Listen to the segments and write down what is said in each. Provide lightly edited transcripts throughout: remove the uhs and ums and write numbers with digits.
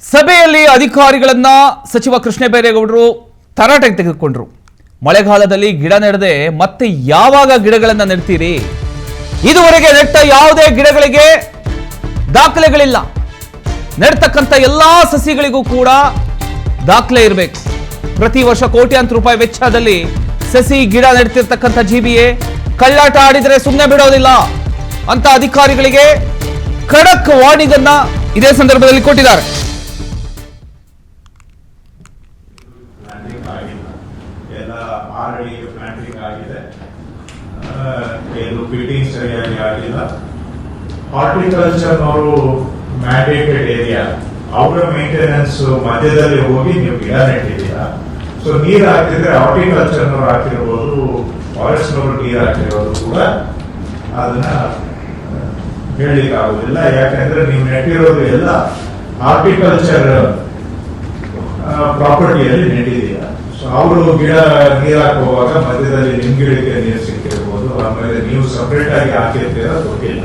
ಸಭೆಯಲ್ಲಿ ಅಧಿಕಾರಿಗಳನ್ನ ಸಚಿವ ಕೃಷ್ಣ ಬೈರೇಗೌಡರು ತರಾಟೆಗೆ ತೆಗೆದುಕೊಂಡ್ರು. ಮಳೆಗಾಲದಲ್ಲಿ ಗಿಡ ನೆಡದೆ ಮತ್ತೆ ಯಾವಾಗ ಗಿಡಗಳನ್ನ ನೆಡ್ತೀರಿ? ಇದುವರೆಗೆ ನೆಟ್ಟ ಯಾವುದೇ ಗಿಡಗಳಿಗೆ ದಾಖಲೆಗಳಿಲ್ಲ. ನೆಡ್ತಕ್ಕಂಥ ಎಲ್ಲಾ ಸಸಿಗಳಿಗೂ ಕೂಡ ದಾಖಲೆ ಇರಬೇಕು. ಪ್ರತಿ ವರ್ಷ ಕೋಟ್ಯಾಂತರ ರೂಪಾಯಿ ವೆಚ್ಚದಲ್ಲಿ ಸಸಿ ಗಿಡ ನೆಡ್ತಿರ್ತಕ್ಕಂಥ ಜಿಬಿಎ ಕಳ್ಳಾಟ ಆಡಿದರೆ ಸುಮ್ಮನೆ ಬಿಡೋದಿಲ್ಲ ಅಂತ ಅಧಿಕಾರಿಗಳಿಗೆ ಖಡಕ್ ವಾರ್ನಿಂಗ್ ಅನ್ನ ಇದೇ ಸಂದರ್ಭದಲ್ಲಿ ಕೊಟ್ಟಿದ್ದಾರೆ. ಹಾರ್ಟಿಕಲ್ಚರ್ನವರು ಮ್ಯಾಂಡೇಟೆಡ್ ಏರಿಯಾ ಅವರ ಮೇಂಟೆನೆನ್ಸ್ ಮಧ್ಯದಲ್ಲಿ ಹೋಗಿ ನೀವು ಗಿಡ ನೆಟ್ಟಿದ್ದೀರಾ. ಸೊ ನೀರು ಹಾಕಿದ್ರೆ ಹಾರ್ಟಿಕಲ್ಚರ್ನವ್ರು ಹಾಕಿರ್ಬೋದು, ಫಾರೆಸ್ಟ್ನವರು ನೀರು ಹಾಕಿರೋದು ಕೂಡ ಅದನ್ನ ಹೇಳಲಿಕ್ಕೆ ಆಗುದಿಲ್ಲ. ಯಾಕಂದ್ರೆ ನೀವು ನೆಟ್ಟಿರೋದು ಎಲ್ಲ ಹಾರ್ಟಿಕಲ್ಚರ್ ಪ್ರಾಪರ್ಟಿಯಲ್ಲಿ ನೆಟ್ಟಿದ್ದೀರಾ. ಸೊ ಅವರು ಗಿಡ ನೀರು ಹಾಕುವಾಗ ಮಧ್ಯದಲ್ಲಿ ನಿಮ್ ಗಿಡಕ್ಕೆ ನೀರು ಸಿಕ್ಕಿರ್ಬೋದು, ಆಮೇಲೆ ನೀವು ಸಪರೇಟ್ ಆಗಿ ಹಾಕಿರ್ತೀರ ಗೊತ್ತಿಲ್ಲ.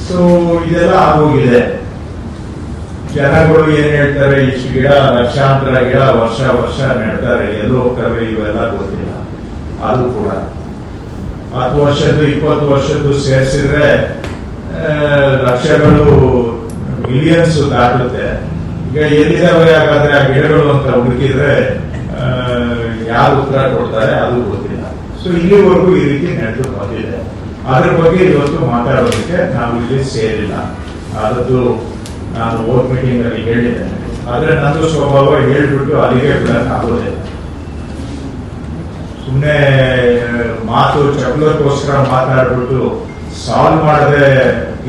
ಸೊ ಇದೆಲ್ಲ ಆಗೋಗಿದೆ. ಜನಗಳು ಏನ್ ಹೇಳ್ತಾರೆ, ಇಷ್ಟು ಗಿಡ ಲಕ್ಷಾಂತರ ಗಿಡ ವರ್ಷ ವರ್ಷ ನೆಡ್ತಾರೆ, ಎಲ್ಲೋ ಹೋಗ್ತವೆ, ಇವೆಲ್ಲ ಗೊತ್ತಿಲ್ಲ. ಅದು ಕೂಡ 10 ವರ್ಷದ್ದು 20 ವರ್ಷದ್ದು ಸೇರಿಸಿದ್ರೆ ಲಕ್ಷಗಳು ಮಿಲಿಯನ್ಸ್ ದಾಟುತ್ತೆ. ಈಗ ಎಲ್ಲಿದ್ದಾವೆ ಹಾಗಾದ್ರೆ ಆ ಗಿಡಗಳು ಅಂತ ಹುಡುಕಿದ್ರೆ ಯಾರು ಉತ್ತರ ಕೊಡ್ತಾರೆ ಅದು ಗೊತ್ತಿಲ್ಲ. ಸೊ ಇಲ್ಲಿವರೆಗೂ ಈ ರೀತಿ ನಡೆದು ಬಂದಿದೆ. ಅದ್ರ ಬಗ್ಗೆ ಇವತ್ತು ಮಾತಾಡೋದಕ್ಕೆ ನಾವು ಇಲ್ಲಿ ಸೇರಿಲ್ಲ. ಅದದ್ದು ನಾನು ವೋಟ್ ಮೀಟಿಂಗ್ ಅಲ್ಲಿ ಹೇಳಿದ್ದೇನೆ. ಆದ್ರೆ ನಂದು ಸ್ವಭಾವ ಹೇಳ್ಬಿಟ್ಟು ಅಲ್ಲಿಗೆ ಬಿಡಕ್ಕೆ ಆಗೋದಿಲ್ಲ. ಸುಮ್ಮನೆ ಮಾತು ಚಪ್ಪಲಕ್ಕೋಸ್ಕರ ಮಾತಾಡ್ಬಿಟ್ಟು ಸಾಲ್ವ್ ಮಾಡದೆ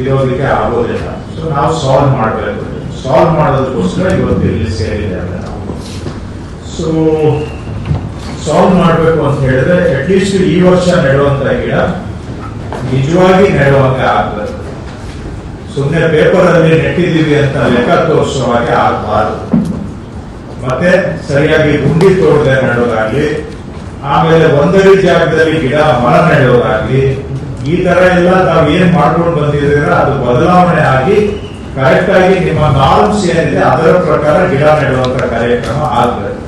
ಇರೋದಕ್ಕೆ ಆಗೋದಿಲ್ಲ. ಸೊ ನಾವು ಸಾಲ್ವ್ ಮಾಡಬೇಕು. ಸಾಲ್ವ್ ಮಾಡೋದಕ್ಕೋಸ್ಕರ ಇವತ್ತು ಇಲ್ಲಿ ಸೇರಿದ್ದೇವೆ ನಾವು. ಸೊ ಸಾಲ್ವ್ ಮಾಡಬೇಕು ಅಂತ ಹೇಳಿದ್ರೆ ಅಟ್ಲೀಸ್ಟ್ ಈ ವರ್ಷ ನೆಡುವಂತ ಗಿಡ ನಿಜವಾಗಿ ನೆಡುವಂಗ ಆಗ್ಬೇಕು. ಸುಮ್ಮನೆ ಪೇಪರ್ ಅಲ್ಲಿ ನೆಟ್ಟಿದ್ದೀವಿ ಅಂತ ಲೆಕ್ಕ ತೋರಿಸೋ ಹಾಗೆ ಆಗಬಾರ್ದು. ಮತ್ತೆ ಸರಿಯಾಗಿ ಗುಂಡಿ ತೋಡದೆ ನೆಡೋದಾಗ್ಲಿ, ಆಮೇಲೆ ಒಂದಡಿ ಜಾಗದಲ್ಲಿ ಗಿಡ ಮರ ನೆಡೋದಾಗ್ಲಿ, ಈ ತರ ಎಲ್ಲ ತಾವು ಏನ್ ಮಾಡ್ಕೊಂಡು ಬಂದಿದ್ದೀರ ಅದು ಬದಲಾವಣೆ ಆಗಿ ಕರೆಕ್ಟ್ ಆಗಿ ನಿಮ್ಮ ನಾರ್ಮ್ಸ್ ಏನಿದೆ ಅದರ ಪ್ರಕಾರ ಗಿಡ ನೆಡುವಂತ ಕಾರ್ಯಕ್ರಮ ಆಗ್ಬೇಕು.